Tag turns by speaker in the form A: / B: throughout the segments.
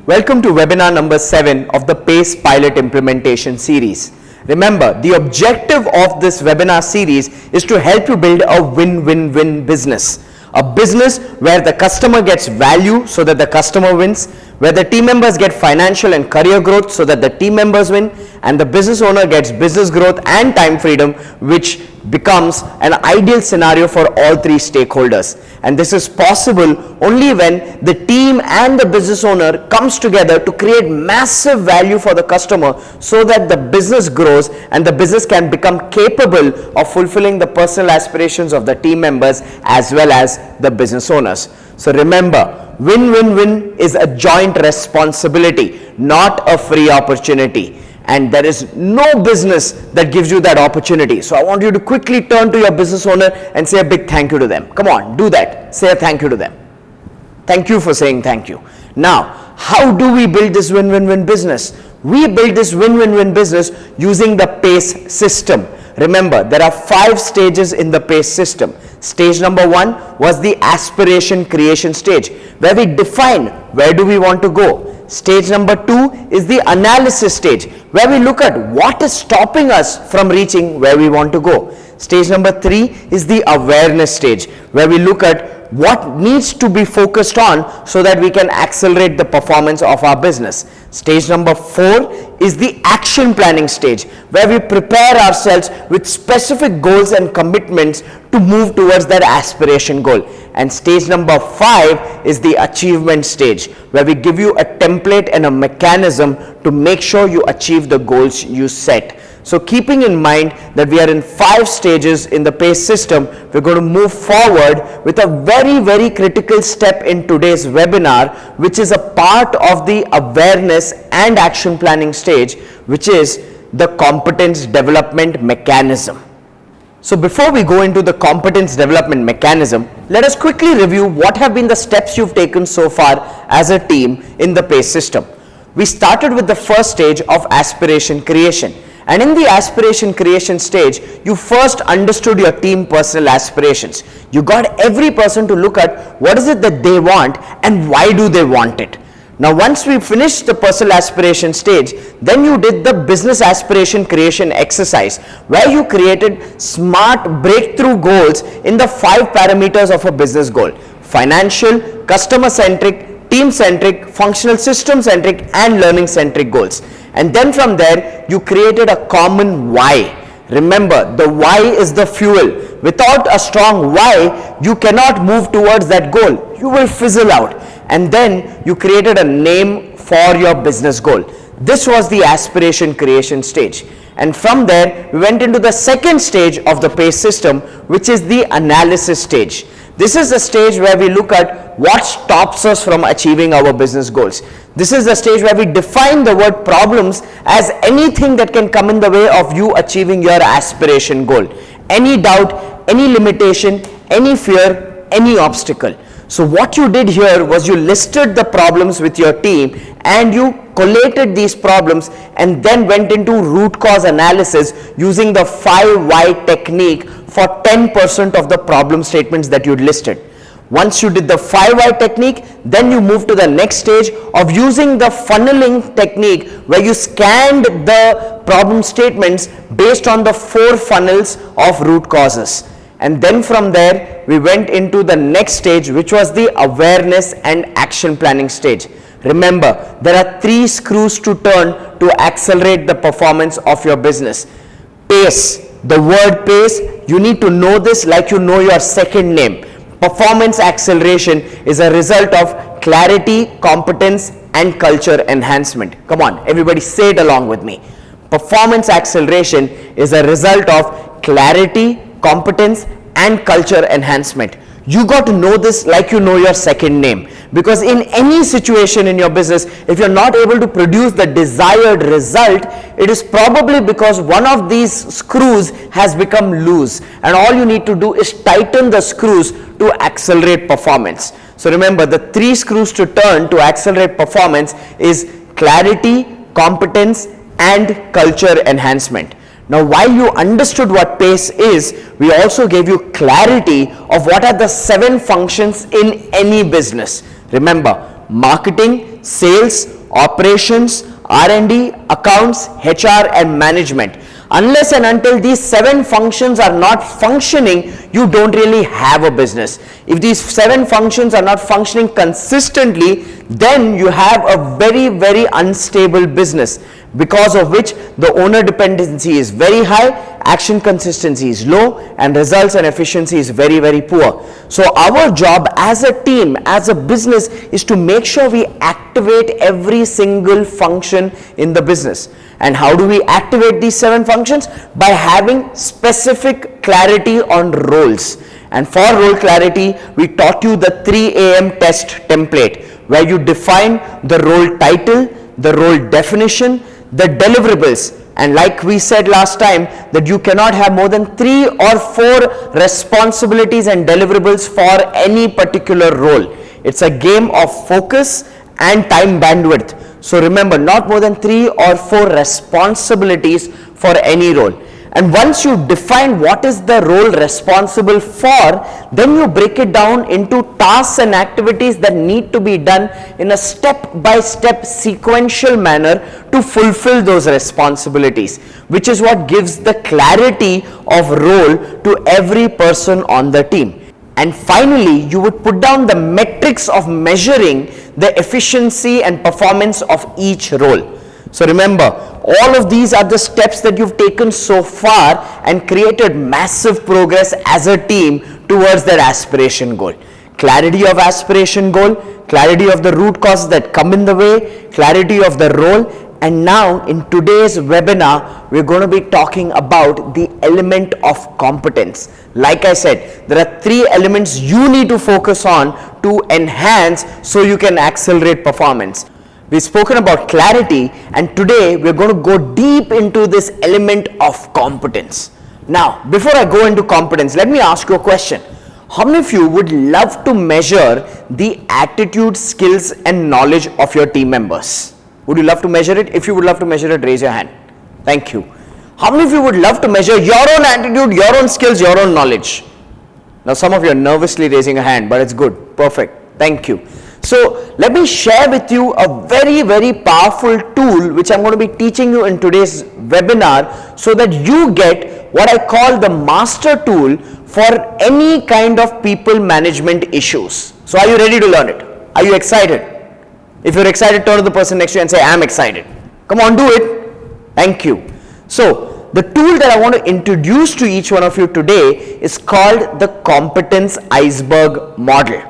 A: Welcome to webinar number 7 of the PACE Pilot Implementation Series. Remember, the objective of this webinar series is to help you build a win-win-win business. A business where the customer gets value so that the customer wins, where the team members get financial and career growth so that the team members win, and the business owner gets business growth and time freedom, which becomes an ideal scenario for all three stakeholders. And this is possible only when the team and the business owner comes together to create massive value for the customer so that the business grows and the business can become capable of fulfilling the personal aspirations of the team members as well as the business owners. So remember, win-win-win is a joint responsibility, not a free opportunity. And there is no business that gives you that opportunity. So I want you to quickly turn to your business owner and say a big thank you to them. Come on, do that. Say a thank you to them. Thank you for saying thank you. Now, how do we build this win-win-win business? We build this win-win-win business using the PACE system. Remember, there are 5 stages in the PACE system. Stage number 1 was the aspiration creation stage, where we define where do we want to go. Stage number 2 is the analysis stage, where we look at what is stopping us from reaching where we want to go. Stage number 3 is the awareness stage, where we look at what needs to be focused on so that we can accelerate the performance of our business. Stage number 4 is the action planning stage, where we prepare ourselves with specific goals and commitments to move towards that aspiration goal. And stage number 5 is the achievement stage, where we give you a template and a mechanism to make sure you achieve the goals you set. So keeping in mind that we are in 5 stages in the PACE system, we're going to move forward with a very critical step in today's webinar, which is a part of the awareness and action planning stage, which is the competence development mechanism. So before we go into the competence development mechanism, let us quickly review what have been the steps you've taken so far as a team in the PACE system. We started with the first stage of aspiration creation. And in the aspiration creation stage, you first understood your team personal aspirations. You got every person to look at what is it that they want and why do they want it. Now, once we finished the personal aspiration stage, then you did the business aspiration creation exercise, where you created smart breakthrough goals in the 5 parameters of a business goal: financial, customer-centric, team-centric, functional system-centric, and learning-centric goals. And then from there, you created a common why. Remember, the why is the fuel. Without a strong why, you cannot move towards that goal. You will fizzle out. And then you created a name for your business goal. This was the aspiration creation stage. And from there, we went into the second stage of the PACE system, which is the analysis stage. This is the stage where we look at what stops us from achieving our business goals. This is the stage where we define the word problems as anything that can come in the way of you achieving your aspiration goal. Any doubt, any limitation, any fear, any obstacle. So what you did here was you listed the problems with your team and you collated these problems and then went into root cause analysis using the 5 why technique for 10% of the problem statements that you'd listed. Once you did the 5 why technique, then you move to the next stage of using the funneling technique, where you scanned the problem statements based on the 4 funnels of root causes. And then from there, we went into the next stage, which was the awareness and action planning stage. Remember, there are 3 screws to turn to accelerate the performance of your business. PACE. The word PACE, you need to know this like you know your second name. Performance acceleration is a result of clarity, competence, and culture enhancement. Come on, everybody say it along with me. Performance acceleration is a result of clarity, competence, and culture enhancement. You got to know this like you know your second name, because in any situation in your business, if you're not able to produce the desired result, it is probably because one of these screws has become loose, and all you need to do is tighten the screws to accelerate performance. So remember, the 3 screws to turn to accelerate performance is clarity, competence, and culture enhancement. Now, while you understood what PACE is, we also gave you clarity of what are the 7 functions in any business. Remember, marketing, sales, operations, R&D, accounts, HR and management. Unless and until these 7 functions are not functioning, you don't really have a business. If these 7 functions are not functioning consistently, then you have a very, very unstable business, because of which the owner dependency is very high, action consistency is low, and results and efficiency is very, very poor. So our job as a team, as a business, is to make sure we activate every single function in the business. And how do we activate these 7 functions? By having specific clarity on roles. And for role clarity, we taught you the 3 AM test template, where you define the role title, the role definition, the deliverables, and like we said last time, that you cannot have more than 3 or 4 responsibilities and deliverables for any particular role. It's a game of focus and time bandwidth. So remember, not more than 3 or 4 responsibilities for any role. And once you define what is the role responsible for, then you break it down into tasks and activities that need to be done in a step-by-step sequential manner to fulfill those responsibilities, which is what gives the clarity of role to every person on the team. And finally, you would put down the metrics of measuring the efficiency and performance of each role. So remember, all of these are the steps that you've taken so far and created massive progress as a team towards that aspiration goal. Clarity of aspiration goal, clarity of the root causes that come in the way, clarity of the role. And now in today's webinar, we're going to be talking about the element of competence. Like I said, there are 3 elements you need to focus on to enhance so you can accelerate performance. We've spoken about clarity, and today we're going to go deep into this element of competence. Now, before I go into competence, let me ask you a question. How many of you would love to measure the attitude, skills and knowledge of your team members? Would you love to measure it? If you would love to measure it, raise your hand. Thank you. How many of you would love to measure your own attitude, your own skills, your own knowledge? Now some of you are nervously raising a hand, but it's good. Perfect. Thank you. So let me share with you a very, very powerful tool which I'm going to be teaching you in today's webinar, so that you get what I call the master tool for any kind of people management issues. So are you ready to learn it? Are you excited? If you're excited, turn to the person next to you and say, I'm excited. Come on, do it. Thank you. So the tool that I want to introduce to each one of you today is called the Competence Iceberg Model.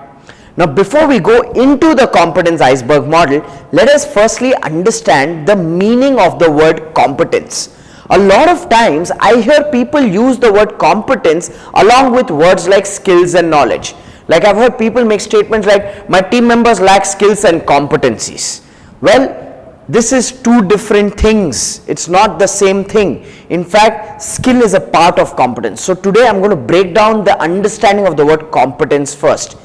A: Now, before we go into the Competence Iceberg Model, let us firstly understand the meaning of the word competence. A lot of times, I hear people use the word competence along with words like skills and knowledge. Like I've heard people make statements like, my team members lack skills and competencies. Well, this is 2 different things. It's not the same thing. In fact, skill is a part of competence. So today I'm going to break down the understanding of the word competence first.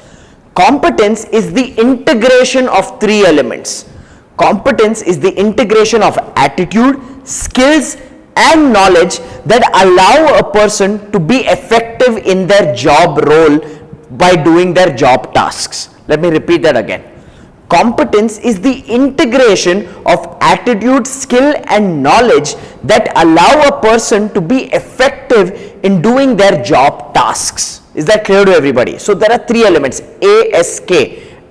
A: Competence is the integration of 3 elements. Competence is the integration of attitude, skills and knowledge that allow a person to be effective in their job role by doing their job tasks. Let me repeat that again. Competence is the integration of attitude, skill and knowledge that allow a person to be effective in doing their job tasks. Is that clear to everybody? So there are 3 elements, ASK,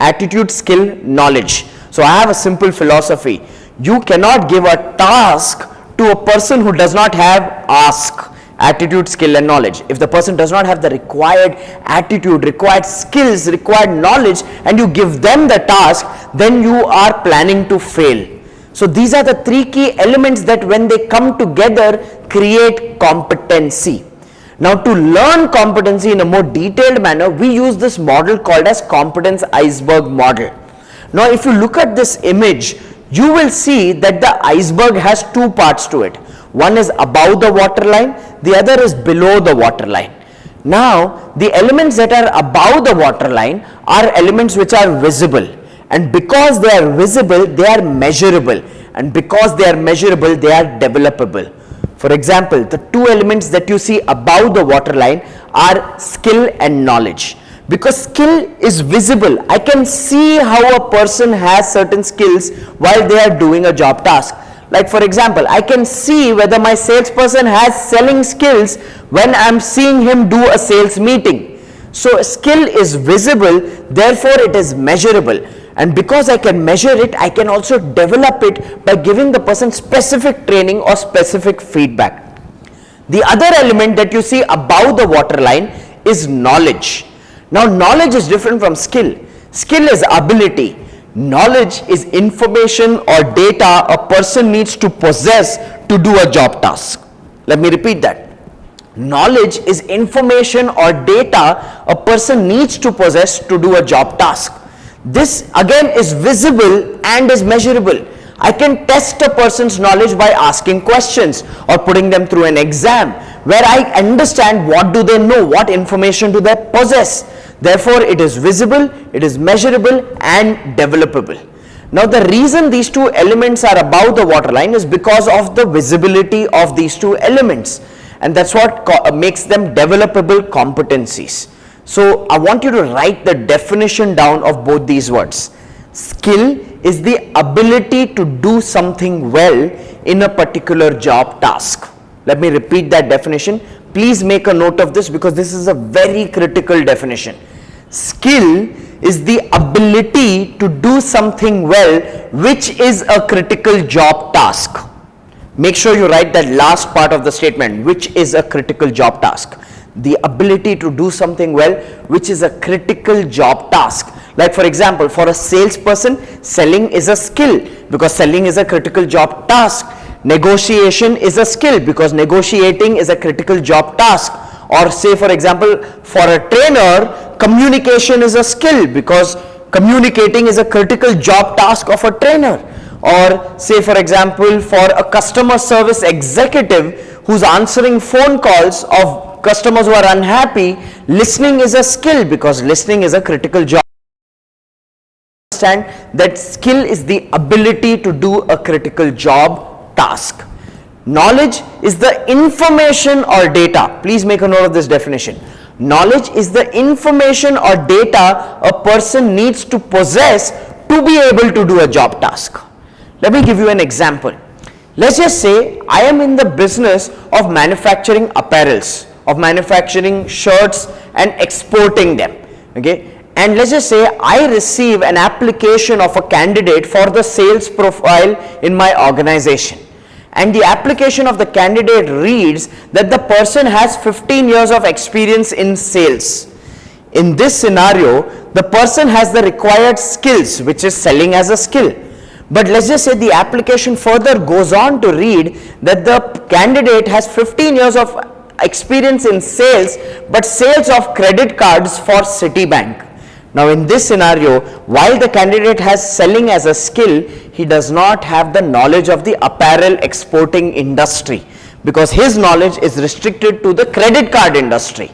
A: attitude, skill, knowledge. So I have a simple philosophy. You cannot give a task to a person who does not have ASK, attitude, skill and knowledge. If the person does not have the required attitude, required skills, required knowledge, and you give them the task, then you are planning to fail. So these are the 3 key elements that when they come together create competency. Now to learn competency in a more detailed manner, we use this model called as Competence Iceberg Model. Now if you look at this image, you will see that the iceberg has 2 parts to it. One is above the waterline, the other is below the waterline. Now the elements that are above the waterline are elements which are visible, and because they are visible, they are measurable, and because they are measurable, they are developable. For example, the 2 elements that you see above the waterline are skill and knowledge. Because skill is visible. I can see how a person has certain skills while they are doing a job task. Like for example, I can see whether my salesperson has selling skills when I'm seeing him do a sales meeting. So skill is visible, therefore it is measurable. And because I can measure it, I can also develop it by giving the person specific training or specific feedback. The other element that you see above the waterline is knowledge. Now knowledge is different from skill. Skill is ability. Knowledge is information or data a person needs to possess to do a job task. Let me repeat that. Knowledge is information or data a person needs to possess to do a job task. This again is visible and is measurable. I can test a person's knowledge by asking questions or putting them through an exam where I understand what do they know, what information do they possess. Therefore, it is visible, it is measurable and developable. Now, the reason these two elements are above the waterline is because of the visibility of these two elements, and that's what makes them developable competencies. So, I want you to write the definition down of both these words. Skill is the ability to do something well in a particular job task. Let me repeat that definition. Please make a note of this because this is a very critical definition. Skill is the ability to do something well, which is a critical job task. Make sure you write that last part of the statement, which is a critical job task. The ability to do something well, which is a critical job task. Like for example, for a salesperson, selling is a skill because selling is a critical job task. Negotiation is a skill because negotiating is a critical job task. Or say for example, for a trainer, communication is a skill because communicating is a critical job task of a trainer. Or say for example, for a customer service executive who's answering phone calls of customers who are unhappy, listening is a skill because listening is a critical job. Understand that skill is the ability to do a critical job task. Knowledge is the information or data. Please make a note of this definition. Knowledge is the information or data a person needs to possess to be able to do a job task. Let me give you an example. Let's just say I am in the business of manufacturing apparels, of manufacturing shirts and exporting them. Okay. And let's just say I receive an application of a candidate for the sales profile in my organization. And the application of the candidate reads that the person has 15 years of experience in sales. In this scenario, the person has the required skills, which is selling as a skill. But let's just say the application further goes on to read that the candidate has 15 years of experience in sales, but sales of credit cards for Citibank. Now in this scenario, while the candidate has selling as a skill, he does not have the knowledge of the apparel exporting industry because his knowledge is restricted to the credit card industry.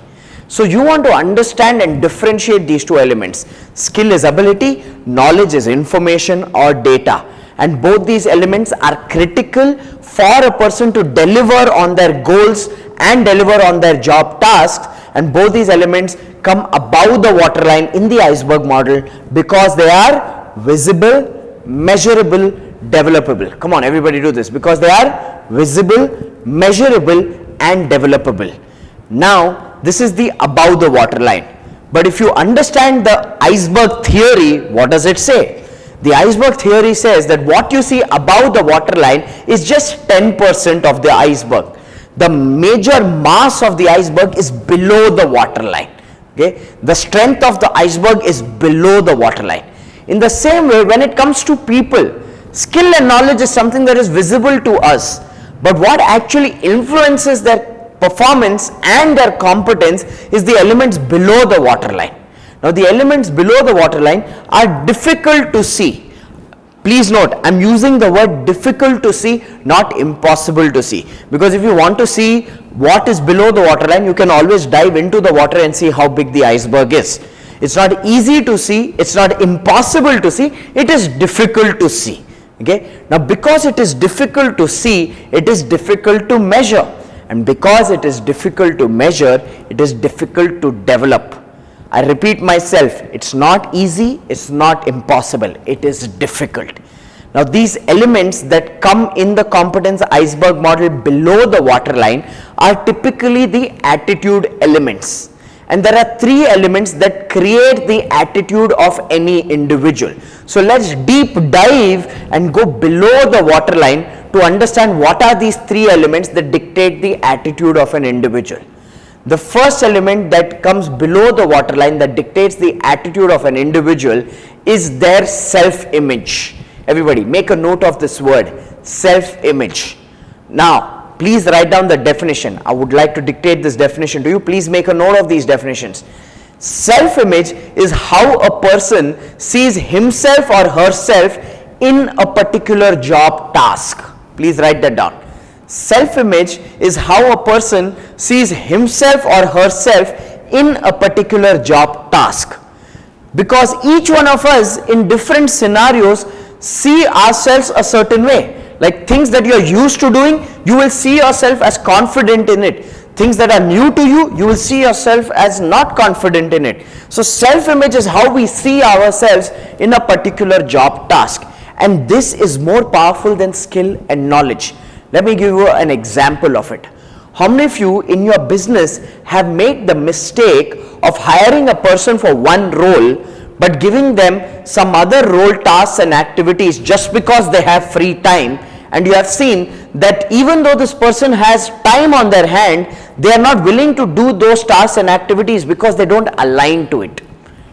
A: So you want to understand and differentiate these two elements. Skill is ability, knowledge is information or data. And both these elements are critical for a person to deliver on their goals and deliver on their job tasks. And both these elements come above the waterline in the iceberg model because they are visible, measurable, developable. Come on, everybody do this. Because they are visible, measurable and developable. Now, this is the above the waterline. But if you understand the iceberg theory, what does it say? The iceberg theory says that what you see above the waterline is just 10% of the iceberg. The major mass of the iceberg is below the waterline. Okay? The strength of the iceberg is below the waterline. In the same way, when it comes to people, skill and knowledge is something that is visible to us. But what actually influences their performance and their competence is the elements below the waterline. Now the elements below the waterline are difficult to see. Please note, I am using the word difficult to see, not impossible to see. Because if you want to see what is below the waterline, you can always dive into the water and see how big the iceberg is. It's not easy to see, it's not impossible to see, it is difficult to see. Okay? Now because it is difficult to see, it is difficult to measure. And because it is difficult to measure, it is difficult to develop. I repeat myself, it's not easy, it's not impossible, it is difficult. Now these elements that come in the competence iceberg model below the waterline are typically the attitude elements. And there are three elements that create the attitude of any individual. So let's deep dive and go below the waterline to understand what are these three elements that dictate the attitude of an individual. The first element that comes below the waterline that dictates the attitude of an individual is their self-image. Everybody make a note of this word, self-image. Now please write down the definition. I would like to dictate this definition to you. Please make a note of these definitions. Self-image is how a person sees himself or herself in a particular job task. Please write that down. Self-image is how a person sees himself or herself in a particular job task. Because each one of us in different scenarios see ourselves a certain way. Like things that you're used to doing, you will see yourself as confident in it. Things that are new to you, you will see yourself as not confident in it. So self-image is how we see ourselves in a particular job task. And this is more powerful than skill and knowledge. Let me give you an example of it. How many of you in your business have made the mistake of hiring a person for one role but giving them some other role tasks and activities just because they have free time, and you have seen that even though this person has time on their hand, they are not willing to do those tasks and activities because they don't align to it.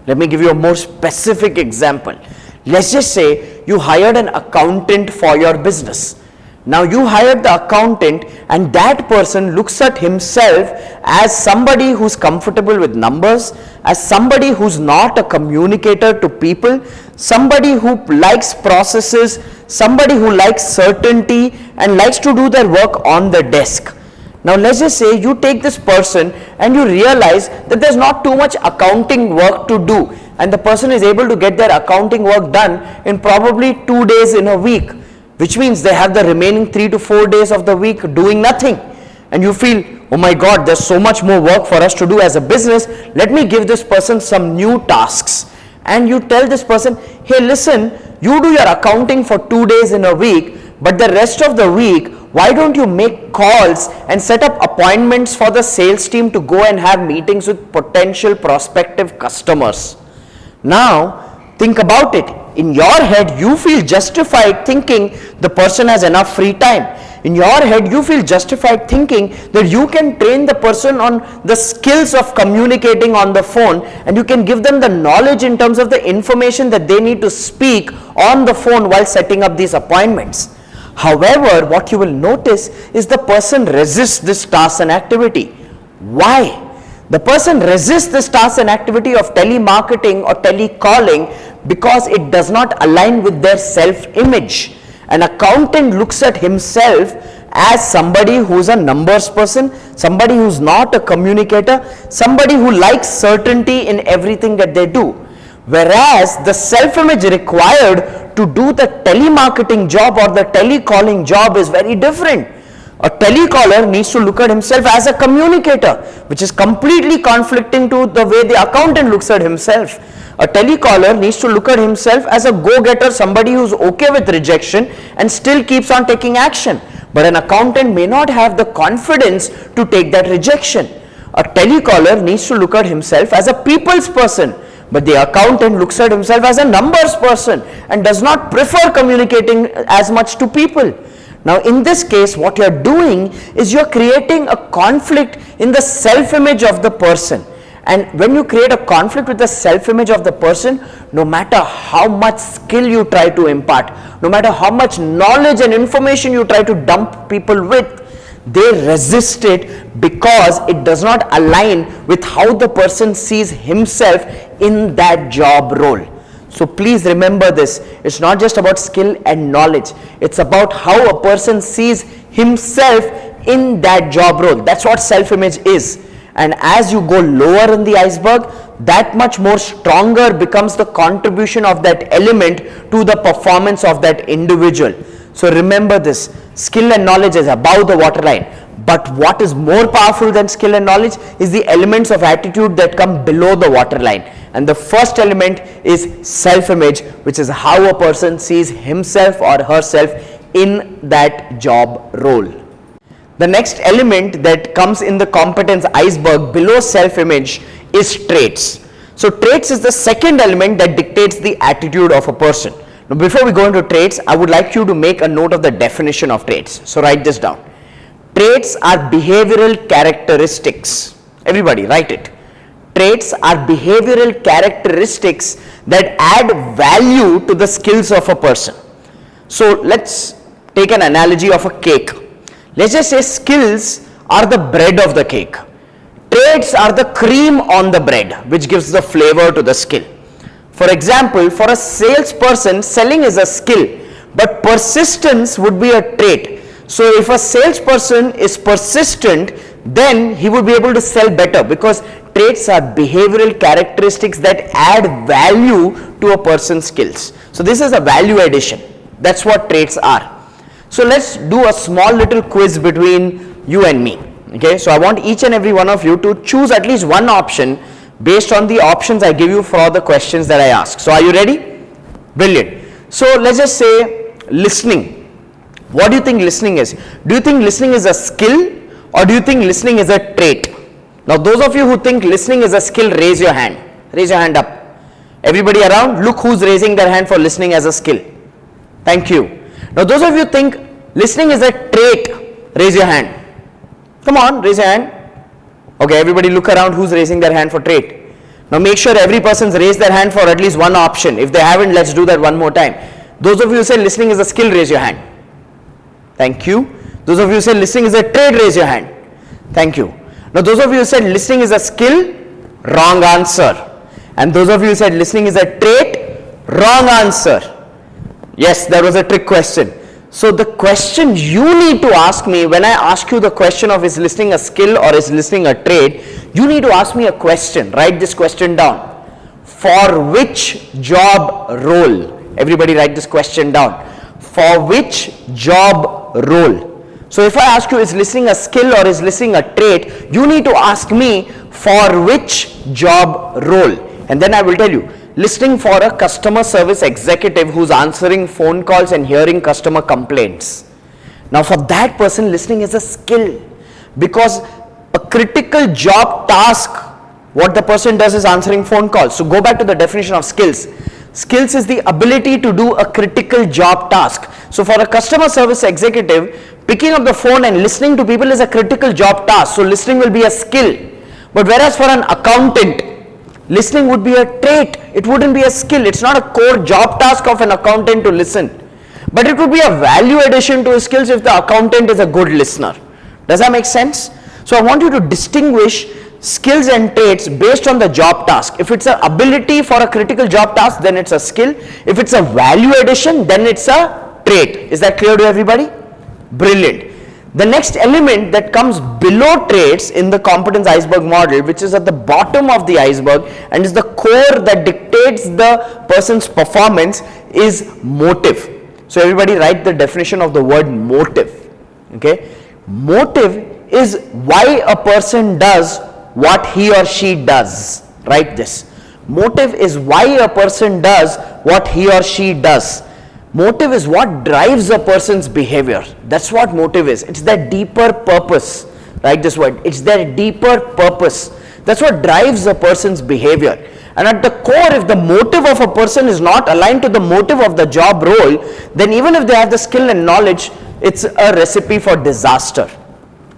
A: Let me give you a more specific example. Let's just say you hired an accountant for your business. Now you hired the accountant and that person looks at himself as somebody who's comfortable with numbers, as somebody who's not a communicator to people, somebody who likes processes, somebody who likes certainty and likes to do their work on the desk. Now let's just say you take this person and you realize that there's not too much accounting work to do, and the person is able to get their accounting work done in probably 2 days in a week, which means they have the remaining 3 to 4 days of the week doing nothing. And you feel, oh my God, there's so much more work for us to do as a business. Let me give this person some new tasks. And you tell this person, hey, listen, you do your accounting for 2 days in a week, but the rest of the week, why don't you make calls and set up appointments for the sales team to go and have meetings with potential prospective customers? Now, think about it. In your head, you feel justified thinking the person has enough free time. In your head, you feel justified thinking that you can train the person on the skills of communicating on the phone, and you can give them the knowledge in terms of the information that they need to speak on the phone while setting up these appointments. However, what you will notice is the person resists this task and activity. Why? The person resists this task and activity of telemarketing or telecalling because it does not align with their self-image. An accountant looks at himself as somebody who's a numbers person, somebody who's not a communicator, somebody who likes certainty in everything that they do. Whereas the self-image required to do the telemarketing job or the telecalling job is very different. A telecaller needs to look at himself as a communicator, which is completely conflicting to the way the accountant looks at himself. A telecaller needs to look at himself as a go-getter, somebody who's okay with rejection and still keeps on taking action. But an accountant may not have the confidence to take that rejection. A telecaller needs to look at himself as a people's person, but the accountant looks at himself as a numbers person and does not prefer communicating as much to people. Now in this case, what you're doing is you're creating a conflict in the self-image of the person. And when you create a conflict with the self-image of the person, no matter how much skill you try to impart, no matter how much knowledge and information you try to dump people with, they resist it because it does not align with how the person sees himself in that job role. So please remember this, it's not just about skill and knowledge, it's about how a person sees himself in that job role. That's what self-image is. And as you go lower in the iceberg, that much more stronger becomes the contribution of that element to the performance of that individual. So remember this, skill and knowledge is above the waterline. But what is more powerful than skill and knowledge is the elements of attitude that come below the waterline. And the first element is self-image, which is how a person sees himself or herself in that job role. The next element that comes in the competence iceberg below self-image is traits. So traits is the second element that dictates the attitude of a person. Now before we go into traits, I would like you to make a note of the definition of traits. So write this down. Traits are behavioral characteristics. Everybody write it. Traits are behavioral characteristics that add value to the skills of a person. So let's take an analogy of a cake. Let's just say skills are the bread of the cake. Traits are the cream on the bread, which gives the flavor to the skill. For example, for a salesperson, selling is a skill, but persistence would be a trait. So if a salesperson is persistent, then he would be able to sell better, because traits are behavioral characteristics that add value to a person's skills. So this is a value addition. That's what traits are. So let's do a small little quiz between you and me. Okay, so I want each and every one of you to choose at least one option based on the options I give you for the questions that I ask. So are you ready? Brilliant. So let's just say listening. What do you think listening is? Do you think listening is a skill, or do you think listening is a trait? Now those of you who think listening is a skill, raise your hand. Raise your hand up. Everybody around, look who's raising their hand for listening as a skill. Thank you. Now those of you think listening is a trait, raise your hand. Come on, raise your hand. Okay, everybody look around who's raising their hand for trait. Now make sure every person's raised their hand for at least one option. If they haven't, let's do that one more time. Those of you who say listening is a skill, raise your hand. Thank you. Those of you who say listening is a trait, raise your hand. Thank you. Now those of you who said listening is a skill, wrong answer. And those of you who said listening is a trait, wrong answer. Yes, that was a trick question. So the question you need to ask me when I ask you the question of is listening a skill or is listening a trait, you need to ask me a question. Write this question down. For which job role? Everybody write this question down. For which job role? So if I ask you is listening a skill or is listening a trait, you need to ask me for which job role. And then I will tell you. Listening for a customer service executive who's answering phone calls and hearing customer complaints. Now for that person, listening is a skill, because a critical job task, what the person does is answering phone calls. So go back to the definition of skills. Skills is the ability to do a critical job task. So for a customer service executive, picking up the phone and listening to people is a critical job task. So listening will be a skill. But whereas for an accountant, listening would be a trait. It wouldn't be a skill. It's not a core job task of an accountant to listen. But it would be a value addition to his skills if the accountant is a good listener. Does that make sense? So I want you to distinguish skills and traits based on the job task. If it's an ability for a critical job task, then it's a skill. If it's a value addition, then it's a trait. Is that clear to everybody? Brilliant. The next element that comes below traits in the competence iceberg model, which is at the bottom of the iceberg and is the core that dictates the person's performance, is motive. So everybody write the definition of the word motive. Okay? Motive is why a person does what he or she does. Write this. Motive is why a person does what he or she does. Motive is what drives a person's behavior. That's what motive is. It's that deeper purpose. Write this word. It's their deeper purpose. That's what drives a person's behavior. And at the core, if the motive of a person is not aligned to the motive of the job role, then even if they have the skill and knowledge, it's a recipe for disaster.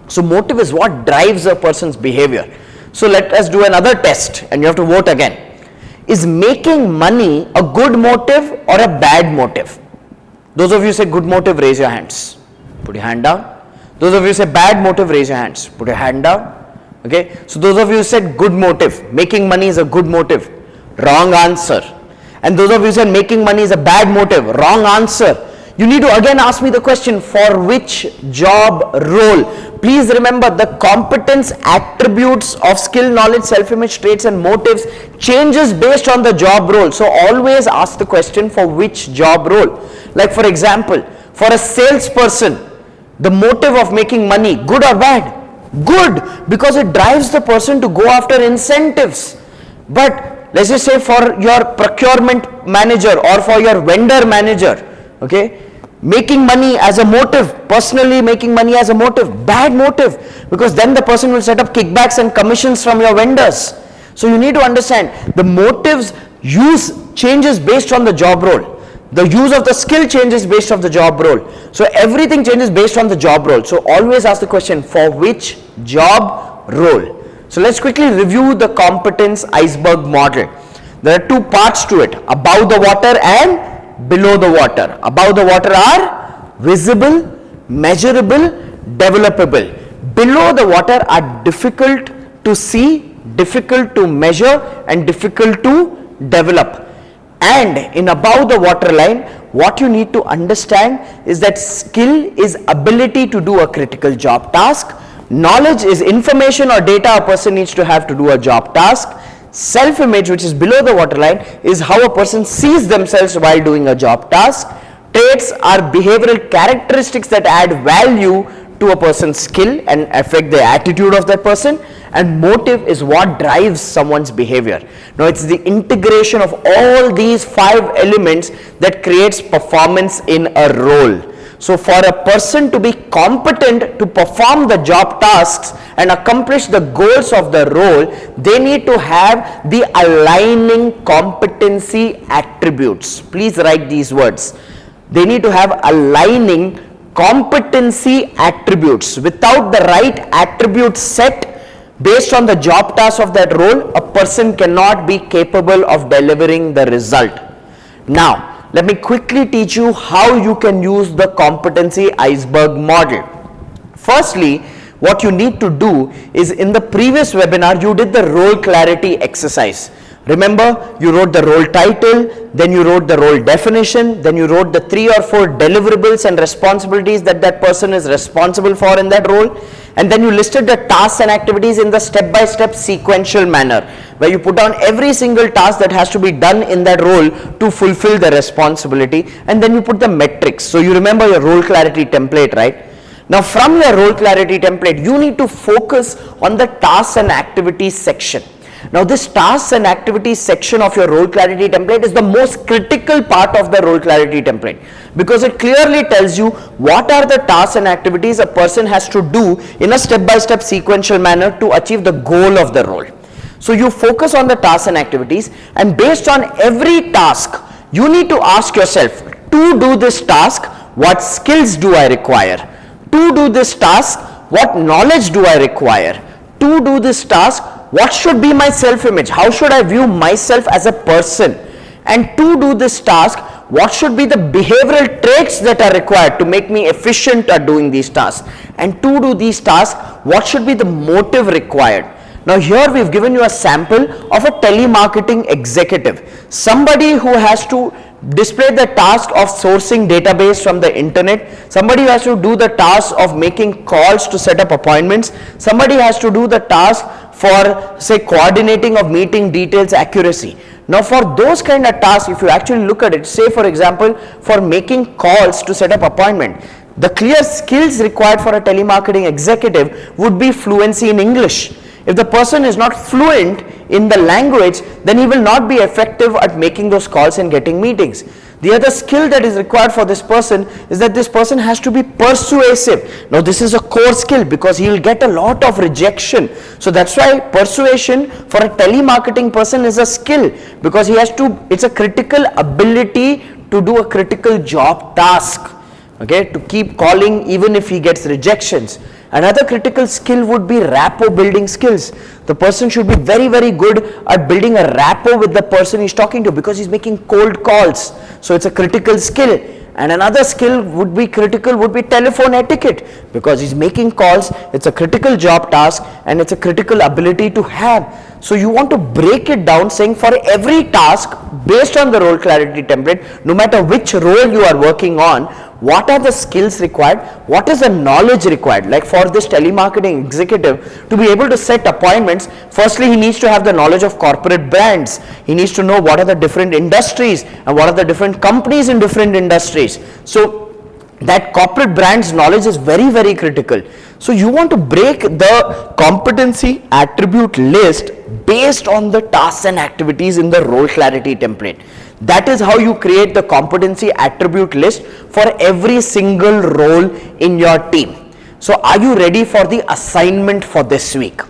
A: So motive is what drives a person's behavior. So let us do another test, and you have to vote again. Is making money a good motive or a bad motive? Those of you say good motive, raise your hands. Put your hand down. Those of you say bad motive, raise your hands. Put your hand down. Okay. So those of you said good motive, making money is a good motive. Wrong answer. And those of you said making money is a bad motive. Wrong answer. You need to again ask me the question, for which job role? Please remember, the competence attributes of skill, knowledge, self-image, traits and motives changes based on the job role. So always ask the question, for which job role? Like for example, for a salesperson, The motive of making money, good or bad? Good, because it drives the person to go after incentives. But let's just say for your procurement manager or for your vendor manager, okay, making money as a motive, personally making money as a motive, bad motive, because then the person will set up kickbacks and commissions from your vendors. So you need to understand the motives use changes based on the job role. The use of the skill changes based on the job role. So everything changes based on the job role. So always ask the question, for which job role? So let's quickly review the competence iceberg model. There are two parts to it, above the water and below the water. Above the water are visible, measurable, developable. Below the water are difficult to see, difficult to measure, and difficult to develop. And in above the water line, what you need to understand is that skill is ability to do a critical job task. Knowledge is information or data a person needs to have to do a job task. Self-image, which is below the water line, is how a person sees themselves while doing a job task. Traits are behavioral characteristics that add value to a person's skill and affect the attitude of that person. And motive is what drives someone's behavior. Now it's the integration of all these 5 elements that creates performance in a role. So for a person to be competent to perform the job tasks and accomplish the goals of the role, they need to have the aligning competency attributes. Please write these words. They need to have aligning competency attributes. Without the right attribute set based on the job task of that role, a person cannot be capable of delivering the result. Now, let me quickly teach you how you can use the competency iceberg model. Firstly, what you need to do is, in the previous webinar, you did the role clarity exercise. Remember, you wrote the role title, then you wrote the role definition, then you wrote the 3 or 4 deliverables and responsibilities that that person is responsible for in that role, and then you listed the tasks and activities in the step-by-step sequential manner, where you put down every single task that has to be done in that role to fulfill the responsibility, and then you put the metrics. So you remember your role clarity template, right? Now from your role clarity template, you need to focus on the tasks and activities section. Now this tasks and activities section of your role clarity template is the most critical part of the role clarity template, because it clearly tells you what are the tasks and activities a person has to do in a step-by-step sequential manner to achieve the goal of the role. So you focus on the tasks and activities, and based on every task, you need to ask yourself, to do this task, what skills do I require? To do this task, what knowledge do I require? To do this task, what should be my self-image? How should I view myself as a person? And to do this task, what should be the behavioral traits that are required to make me efficient at doing these tasks? And to do these tasks, what should be the motive required? Now here we've given you a sample of a telemarketing executive, somebody who has to display the task of sourcing database from the internet, somebody who has to do the task of making calls to set up appointments, somebody has to do the task for, say, coordinating of meeting details accuracy. Now for those kind of tasks, if you actually look at it, say for example, for making calls to set up appointment, the clear skills required for a telemarketing executive would be fluency in English. If the person is not fluent in the language, then he will not be effective at making those calls and getting meetings. The other skill that is required for this person is that this person has to be persuasive. Now this is a core skill, because he will get a lot of rejection. So that's why persuasion for a telemarketing person is a skill, because he has to, it's a critical ability to do a critical job task, okay, to keep calling even if he gets rejections. Another critical skill would be rapport building skills. The person should be very, very good at building a rapport with the person he's talking to, because he's making cold calls. So it's a critical skill. And another skill would be critical would be telephone etiquette, because he's making calls. It's a critical job task and it's a critical ability to have. So you want to break it down, saying for every task based on the role clarity template, no matter which role you are working on, what are the skills required, what is the knowledge required. Like for this telemarketing executive to be able to set appointments, firstly he needs to have the knowledge of corporate brands. He needs to know what are the different industries and what are the different companies in different industries. So that corporate brand's knowledge is very, very critical. So you want to break the competency attribute list based on the tasks and activities in the role clarity template. That is how you create the competency attribute list for every single role in your team. So are you ready for the assignment for this week?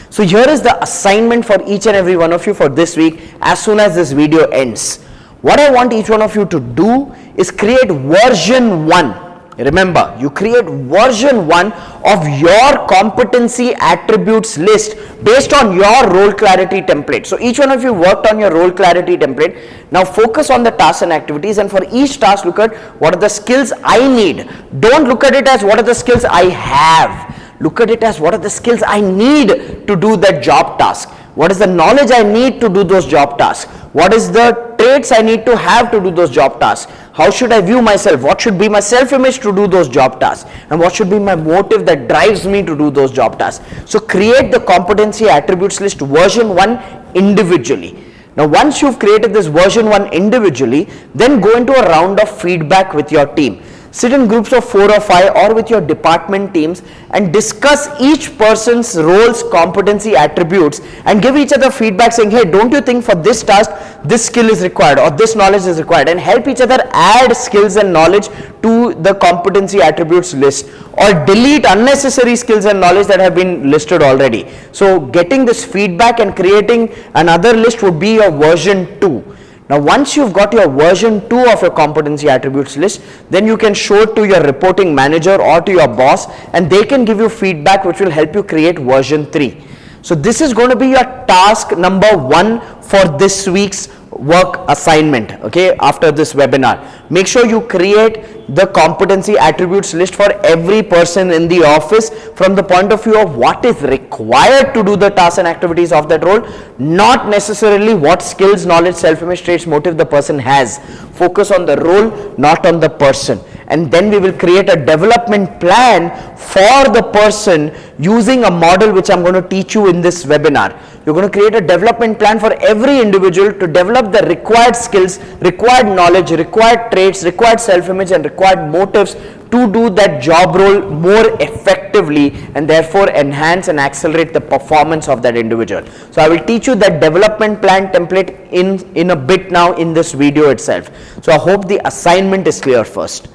A: So here is the assignment for each and every one of you for this week as soon as this video ends. What I want each one of you to do is create version 1. Remember, you create version 1 of your competency attributes list based on your role clarity template. So each one of you worked on your role clarity template. Now focus on the tasks and activities, and for each task look at what are the skills I need. Don't look at it as what are the skills I have. Look at it as what are the skills I need to do that job task. What is the knowledge I need to do those job tasks? What is the traits I need to have to do those job tasks? How should I view myself? What should be my self-image to do those job tasks? And what should be my motive that drives me to do those job tasks? So create the competency attributes list version 1 individually. Now once you've created this version 1 individually, then go into a round of feedback with your team. Sit in groups of 4 or 5 or with your department teams and discuss each person's roles, competency attributes, and give each other feedback saying, hey, don't you think for this task this skill is required or this knowledge is required, and help each other add skills and knowledge to the competency attributes list or delete unnecessary skills and knowledge that have been listed already. So getting this feedback and creating another list would be your version 2. Now once you've got your version 2 of your competency attributes list, then you can show it to your reporting manager or to your boss, and they can give you feedback which will help you create version 3. So this is going to be your task number 1 for this week's work assignment, okay, after this webinar. Make sure you create the competency attributes list for every person in the office from the point of view of what is required to do the tasks and activities of that role, not necessarily what skills, knowledge, self-image, traits, motive the person has. Focus on the role, not on the person. And then we will create a development plan for the person using a model which I'm going to teach you in this webinar. You're going to create a development plan for every individual to develop the required skills, required knowledge, required traits, required self-image, and required motives to do that job role more effectively, and therefore enhance and accelerate the performance of that individual. So I will teach you that development plan template in a bit now in this video itself. So I hope the assignment is clear first.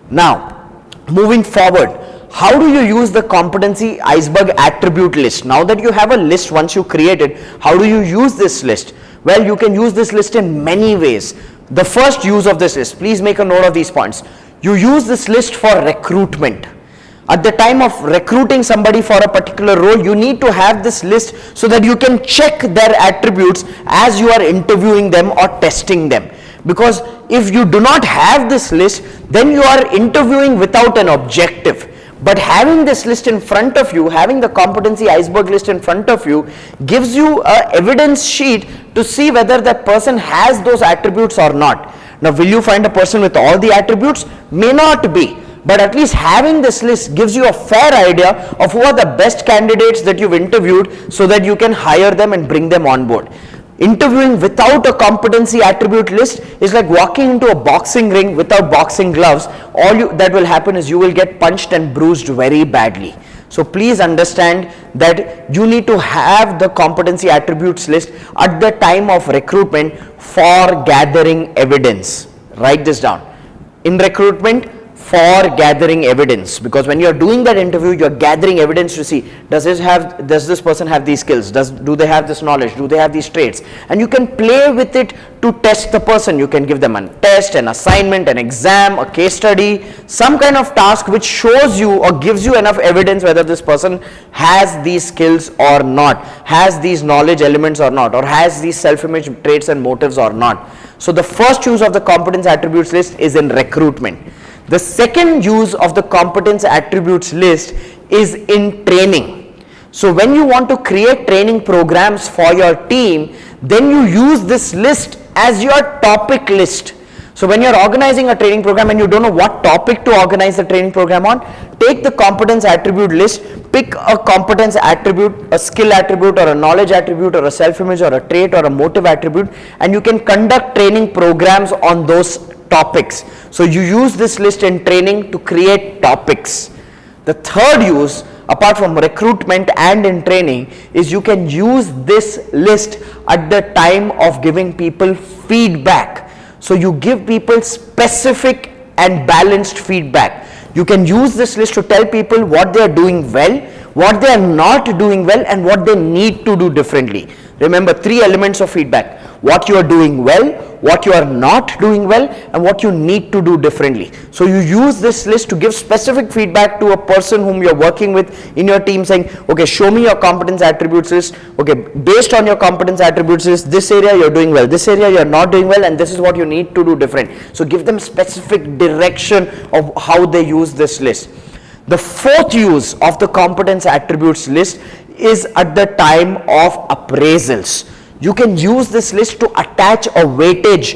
A: Now, moving forward, how do you use the competency iceberg attribute list? Now that you have a list once you create it, how do you use this list? Well, you can use this list in many ways. The first use of this list, please make a note of these points. You use this list for recruitment. At the time of recruiting somebody for a particular role, you need to have this list so that you can check their attributes as you are interviewing them or testing them. Because if you do not have this list, then you are interviewing without an objective. But having this list in front of you, having the competency iceberg list in front of you, gives you an evidence sheet to see whether that person has those attributes or not. Now, will you find a person with all the attributes? May not be. But at least having this list gives you a fair idea of who are the best candidates that you've interviewed so that you can hire them and bring them on board. Interviewing without a competency attribute list is like walking into a boxing ring without boxing gloves. All that will happen is you will get punched and bruised very badly. So please understand that you need to have the competency attributes list at the time of recruitment for gathering evidence. Write this down. In recruitment, for gathering evidence, because when you're doing that interview, you're gathering evidence to see, does this person have these skills, do they have this knowledge, do they have these traits, and you can play with it to test the person. You can give them a test, an assignment, an exam, a case study, some kind of task which shows you or gives you enough evidence whether this person has these skills or not, has these knowledge elements or not, or has these self-image traits and motives or not. So the first use of the competence attributes list is in recruitment. The second use of the competence attributes list is in training. So when you want to create training programs for your team, then you use this list as your topic list. So when you're organizing a training program and you don't know what topic to organize the training program on, take the competence attribute list, pick a competence attribute, a skill attribute, or a knowledge attribute, or a self-image, or a trait, or a motive attribute, and you can conduct training programs on those topics. So you use this list in training to create topics. The third use, apart from recruitment and in training, is you can use this list at the time of giving people feedback. So you give people specific and balanced feedback. You can use this list to tell people what they are doing well, what they are not doing well, and what they need to do differently. Remember, 3 elements of feedback: what you are doing well, what you are not doing well, and what you need to do differently. So you use this list to give specific feedback to a person whom you're working with in your team, saying, okay, show me your competence attributes list. Okay, based on your competence attributes list, this area you're doing well, this area you're not doing well, and this is what you need to do different. So give them specific direction of how they use this list. The fourth use of the competence attributes list is at the time of appraisals. You can use this list to attach a weightage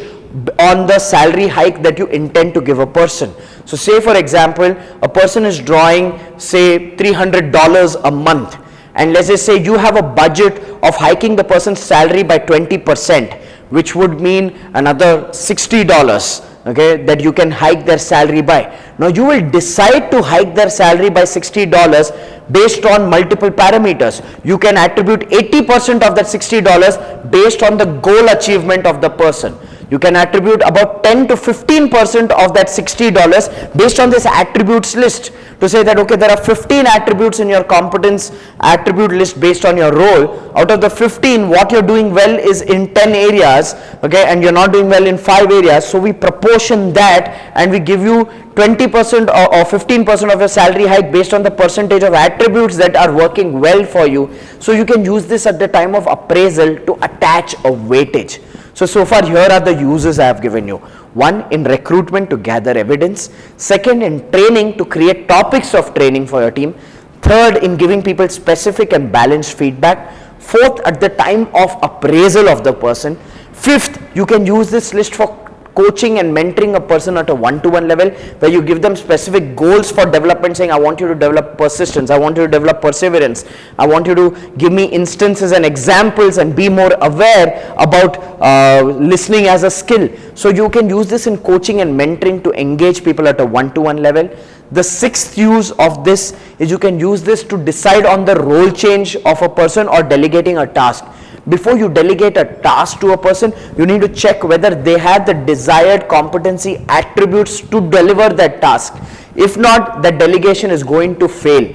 A: on the salary hike that you intend to give a person. So say for example, a person is drawing say $300 a month, and let's just say you have a budget of hiking the person's salary by 20%, which would mean another $60. Okay, that you can hike their salary by. Now you will decide to hike their salary by $60 based on multiple parameters. You can attribute 80% of that $60 based on the goal achievement of the person. You can attribute about 10 to 15% of that $60 based on this attributes list, to say that okay, there are 15 attributes in your competence attribute list based on your role. Out of the 15, what you're doing well is in 10 areas, okay, and you're not doing well in 5 areas. So we proportion that and we give you 20% or 15% of your salary hike based on the percentage of attributes that are working well for you. So you can use this at the time of appraisal to attach a weightage. So far here are the uses I have given you. 1, in recruitment to gather evidence. 2nd, in training to create topics of training for your team. 3rd, in giving people specific and balanced feedback. 4th, at the time of appraisal of the person. 5th, you can use this list for coaching and mentoring a person at a one-to-one level, where you give them specific goals for development, saying I want you to develop persistence, I want you to develop perseverance, I want you to give me instances and examples and be more aware about listening as a skill. So you can use this in coaching and mentoring to engage people at a one-to-one level. The 6th use of this is you can use this to decide on the role change of a person or delegating a task. Before you delegate a task to a person, you need to check whether they have the desired competency attributes to deliver that task. If not, the delegation is going to fail.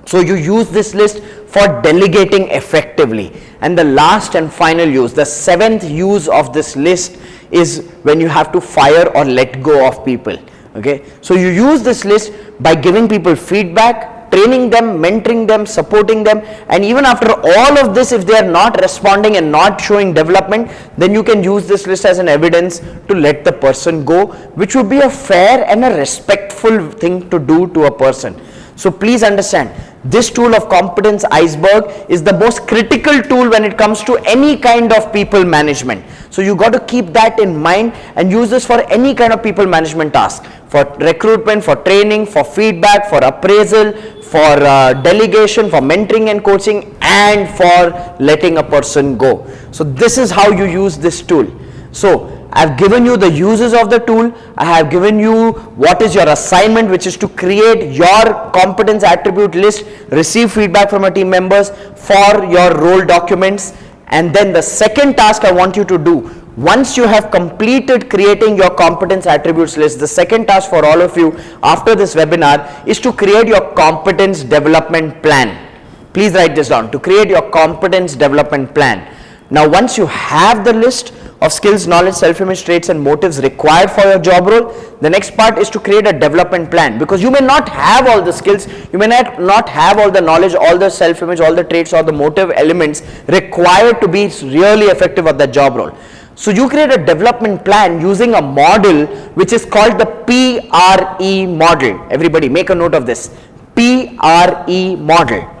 A: So you use this list for delegating effectively. And the last and final use, the 7th use of this list, is when you have to fire or let go of people. Okay, so you use this list by giving people feedback, training them, mentoring them, supporting them, and even after all of this, if they are not responding and not showing development, then you can use this list as an evidence to let the person go, which would be a fair and a respectful thing to do to a person. So please understand, this tool of competence iceberg is the most critical tool when it comes to any kind of people management. So you got to keep that in mind and use this for any kind of people management task, for recruitment, for training, for feedback, for appraisal, for delegation, for mentoring and coaching, and for letting a person go. So this is how you use this tool. So I've given you the uses of the tool. I have given you what is your assignment, which is to create your competence attribute list, receive feedback from your team members for your role documents. And then the second task I want you to do, once you have completed creating your competence attributes list, the second task for all of you after this webinar is to create your competence development plan. Please write this down, to create your competence development plan. Now once you have the list of skills, knowledge, self-image, traits and motives required for your job role, the next part is to create a development plan, because you may not have all the skills, you may not have all the knowledge, all the self-image, all the traits or the motive elements required to be really effective at that job role. So you create a development plan using a model which is called the PRE model. Everybody make a note of this, PRE model.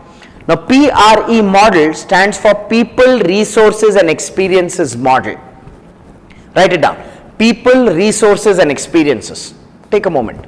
A: Now PRE model stands for People, Resources and Experiences Model. Write it down. People, Resources and Experiences. Take a moment.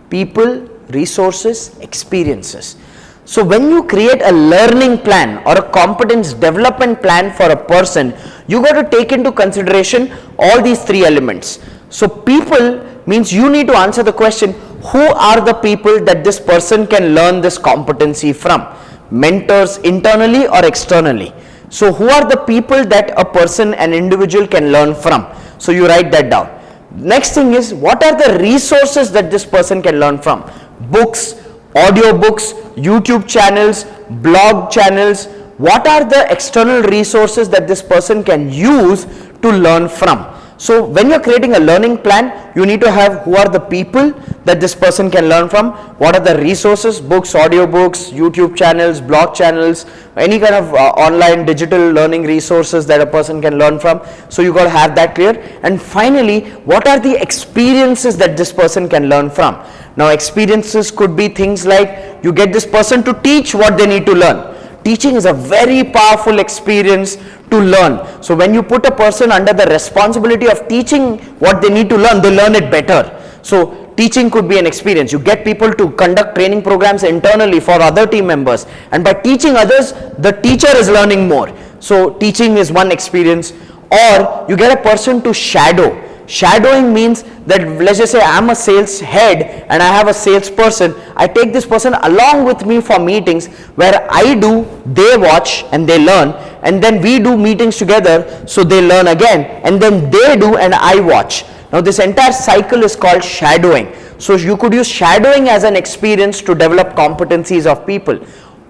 A: People, Resources, Experiences. So when you create a learning plan or a competence development plan for a person, you got to take into consideration all these three elements. So people means you need to answer the question, who are the people that this person can learn this competency from? Mentors internally or externally? So who are the people that a person, an individual can learn from? So you write that down. Next thing is, what are the resources that this person can learn from? Books, audio books, YouTube channels, blog channels. What are the external resources that this person can use to learn from? So when you're creating a learning plan, you need to have who are the people that this person can learn from, what are the resources, books, audio books, YouTube channels, blog channels, any kind of online digital learning resources that a person can learn from. So you got to have that clear. And finally, what are the experiences that this person can learn from? Now experiences could be things like you get this person to teach what they need to learn. Teaching is a very powerful experience to learn. So when you put a person under the responsibility of teaching what they need to learn, they learn it better. So teaching could be an experience. You get people to conduct training programs internally for other team members, and by teaching others, the teacher is learning more. So teaching is one experience. Or you get a person to shadow. Shadowing means that, let's just say I'm a sales head and I have a salesperson. I take this person along with me for meetings where I do, they watch and they learn, and then we do meetings together, so they learn again, and then they do and I watch. Now this entire cycle is called shadowing. So you could use shadowing as an experience to develop competencies of people.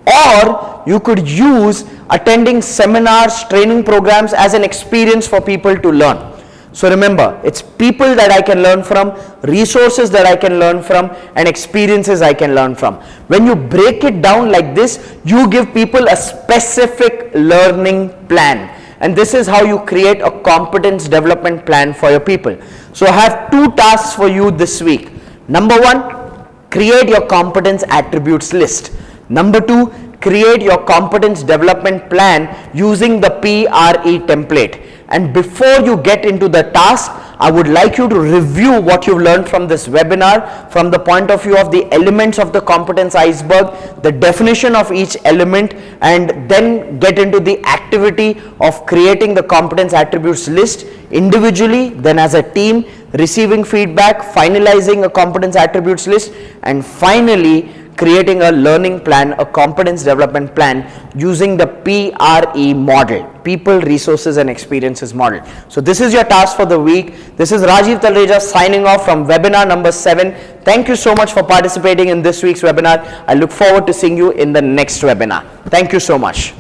A: Or you could use attending seminars, training programs as an experience for people to learn. So remember, it's people that I can learn from, resources that I can learn from, and experiences I can learn from. When you break it down like this, you give people a specific learning plan. And this is how you create a competence development plan for your people. So I have 2 tasks for you this week. Number 1, create your competence attributes list. Number 2, create your competence development plan using the PRE template. And before you get into the task, I would like you to review what you've learned from this webinar from the point of view of the elements of the competence iceberg, the definition of each element, and then get into the activity of creating the competence attributes list individually, then as a team, receiving feedback, finalizing a competence attributes list, and finally creating a learning plan, a competence development plan using the PRE model, people, resources and experiences model. So this is your task for the week. This is Rajiv Talreja signing off from webinar number 7. Thank you so much for participating in this week's webinar. I look forward to seeing you in the next webinar. Thank you so much.